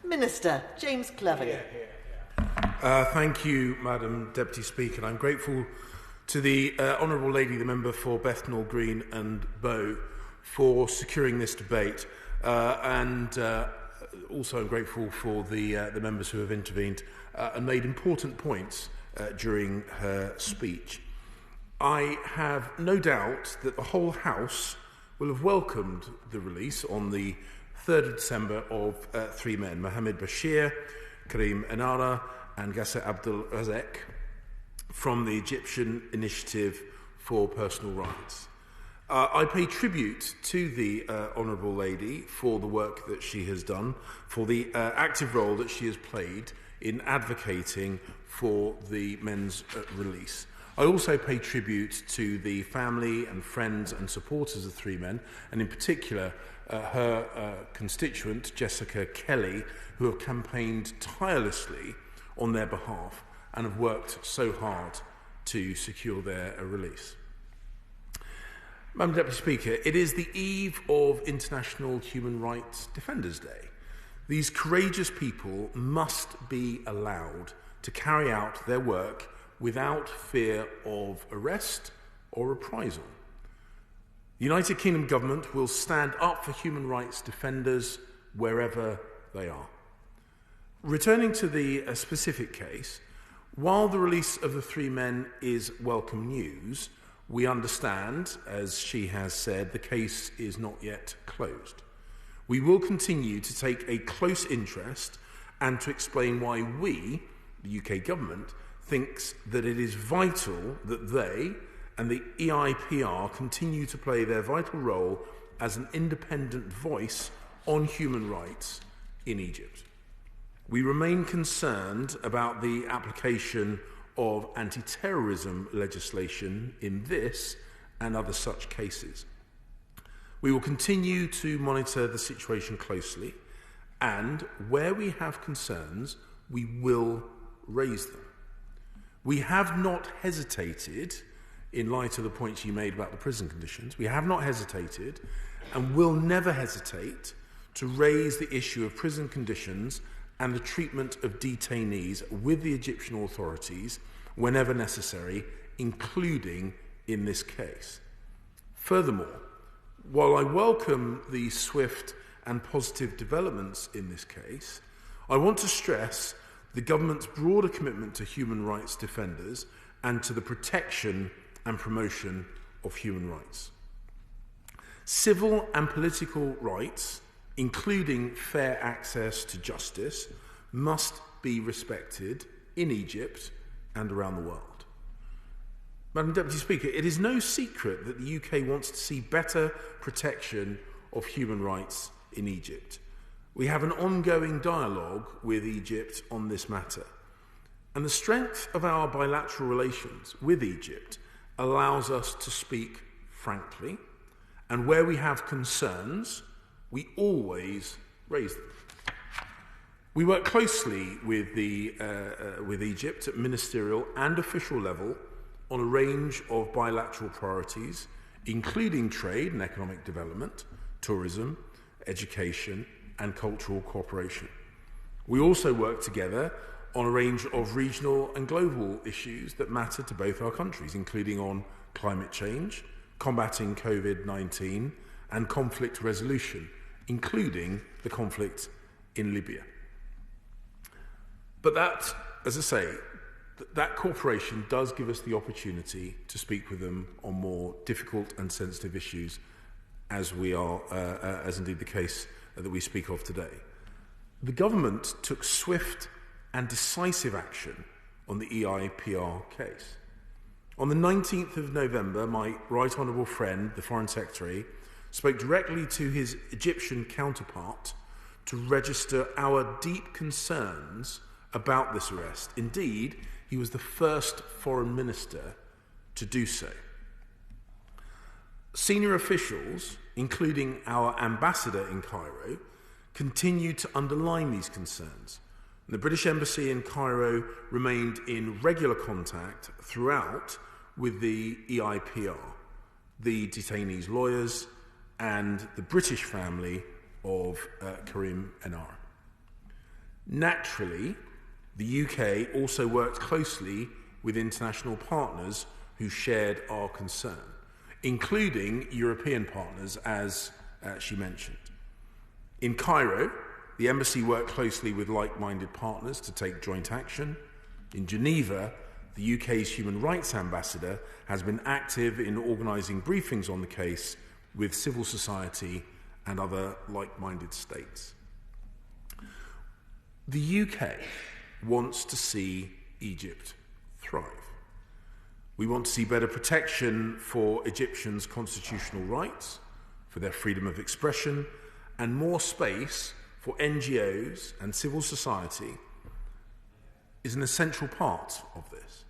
Minister James Cleverly. Thank you, Madam Deputy Speaker. I'm grateful to the Honourable Lady, the member for Bethnal Green and Bow, for securing this debate, and also I'm grateful for the members who have intervened and made important points during her speech. I have no doubt that the whole House will have welcomed the release on the 3rd of December of three men, Mohamed Bashir, Karim Enara and Ghassan Abdel Razak, from the Egyptian Initiative for Personal Rights. I pay tribute to the Honourable Lady for the work that she has done, for the active role that she has played in advocating for the men's release. I also pay tribute to the family and friends and supporters of three men, and in particular her constituent, Jessica Kelly, who have campaigned tirelessly on their behalf and have worked so hard to secure their release. Madam Deputy Speaker, it is the eve of International Human Rights Defenders Day. These courageous people must be allowed to carry out their work without fear of arrest or reprisal. The United Kingdom government will stand up for human rights defenders wherever they are. Returning to the specific case, while the release of the three men is welcome news, we understand, as she has said, the case is not yet closed. We will continue to take a close interest and to explain why we, the UK government, thinks that it is vital that they and the EIPR continue to play their vital role as an independent voice on human rights in Egypt. We remain concerned about the application of anti-terrorism legislation in this and other such cases. We will continue to monitor the situation closely, and where we have concerns, we will raise them. We have not hesitated, in light of the points you made about the prison conditions, we have not hesitated and will never hesitate to raise the issue of prison conditions and the treatment of detainees with the Egyptian authorities whenever necessary, including in this case. Furthermore, while I welcome the swift and positive developments in this case, I want to stress the government's broader commitment to human rights defenders and to the protection and promotion of human rights. Civil and political rights, including fair access to justice, must be respected in Egypt and around the world. Madam Deputy Speaker, it is no secret that the UK wants to see better protection of human rights in Egypt. We have an ongoing dialogue with Egypt on this matter, and the strength of our bilateral relations with Egypt allows us to speak frankly, and where we have concerns, we always raise them. We work closely with Egypt at ministerial and official level on a range of bilateral priorities, including trade and economic development, tourism, education, and cultural cooperation. We also work together on a range of regional and global issues that matter to both our countries, including on climate change, combating COVID-19, and conflict resolution, including the conflict in Libya. But that, as I say, that cooperation does give us the opportunity to speak with them on more difficult and sensitive issues, as we are, as indeed the case that we speak of today. The government took swift and decisive action on the EIPR case. On the 19th of November, my Right Honourable friend, the Foreign Secretary, spoke directly to his Egyptian counterpart to register our deep concerns about this arrest. Indeed, he was the first foreign minister to do so. Senior officials, including our ambassador in Cairo, continued to underline these concerns. The British Embassy in Cairo remained in regular contact throughout with the EIPR, the detainees' lawyers, and the British family of Karim Enara. Naturally, the UK also worked closely with international partners who shared our concern, including European partners, as she mentioned. In Cairo, the embassy worked closely with like-minded partners to take joint action. In Geneva, the UK's Human Rights Ambassador has been active in organising briefings on the case with civil society and other like-minded states. The UK wants to see Egypt thrive. We want to see better protection for Egyptians' constitutional rights, for their freedom of expression, and more space for NGOs and civil society is an essential part of this.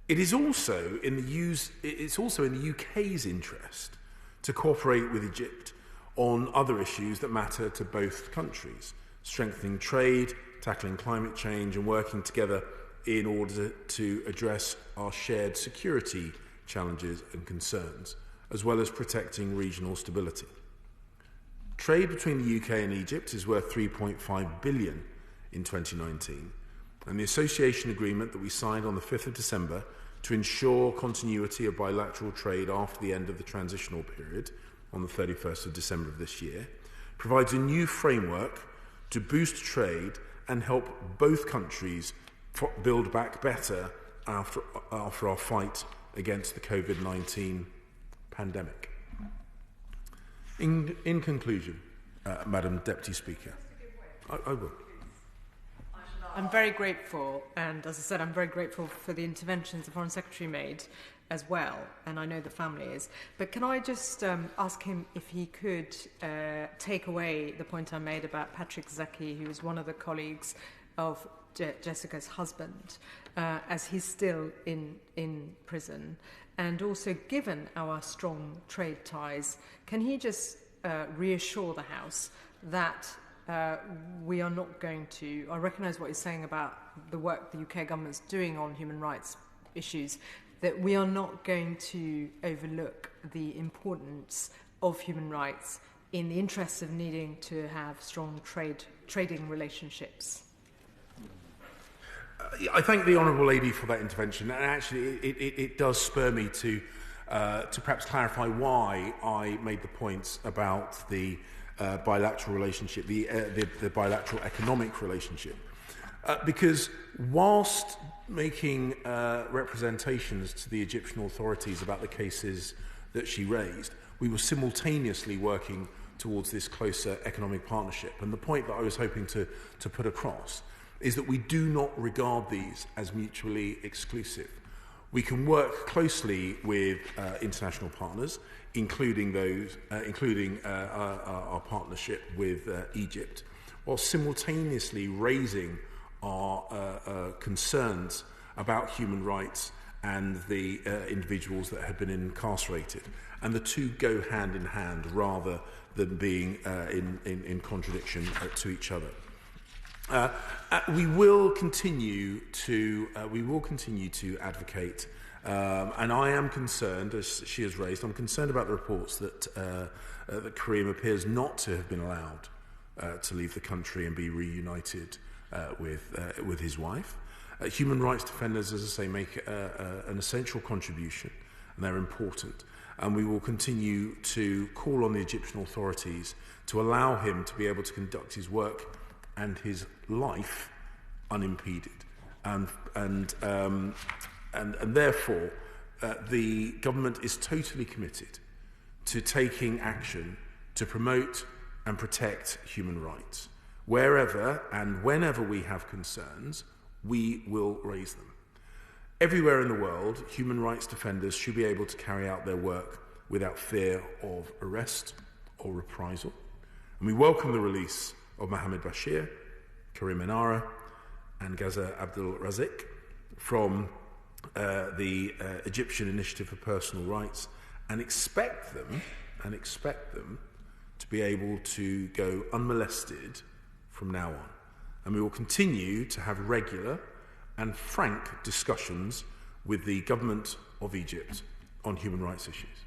It is also in the UK's interest to cooperate with Egypt on other issues that matter to both countries, strengthening trade, tackling climate change, and working together in order to address our shared security challenges and concerns, as well as protecting regional stability. Trade between the UK and Egypt is worth $3.5 billion in 2019, and the association agreement that we signed on the 5th of December to ensure continuity of bilateral trade after the end of the transitional period on the 31st of December of this year provides a new framework to boost trade and help both countries build back better after our fight against the COVID-19 pandemic. In conclusion, Madam Deputy Speaker, I will. I'm very grateful, and as I said, I'm very grateful for the interventions the Foreign Secretary made as well, and I know the family is. But can I just ask him if he could take away the point I made about Patrick Zaki, who was one of the colleagues of Jessica's husband, as he's still in prison, and also given our strong trade ties, can he just reassure the House that we are not going to, I recognise what he's saying about the work the UK government's doing on human rights issues, that we are not going to overlook the importance of human rights in the interests of needing to have strong trading relationships. I thank the Honourable Lady for that intervention, and actually it does spur me to perhaps clarify why I made the points about the bilateral relationship, the bilateral economic relationship. Because whilst making representations to the Egyptian authorities about the cases that she raised, we were simultaneously working towards this closer economic partnership. And the point that I was hoping to put across is that we do not regard these as mutually exclusive. We can work closely with international partners, including our partnership with Egypt, while simultaneously raising our concerns about human rights and the individuals that have been incarcerated. And the two go hand in hand rather than being in contradiction to each other. We will continue to advocate, and I am concerned, as she has raised, I'm concerned about the reports that Karim appears not to have been allowed to leave the country and be reunited with his wife. Human rights defenders, as I say, make an essential contribution, and they're important. And we will continue to call on the Egyptian authorities to allow him to be able to conduct his work and his life unimpeded, and therefore the government is totally committed to taking action to promote and protect human rights. Wherever and whenever we have concerns, we will raise them. Everywhere in the world, human rights defenders should be able to carry out their work without fear of arrest or reprisal. And we welcome the release of Mohamed Bashir, Karim Enara, and Gaza Abdul Razik from the Egyptian Initiative for Personal Rights, and expect them to be able to go unmolested from now on. And we will continue to have regular and frank discussions with the government of Egypt on human rights issues.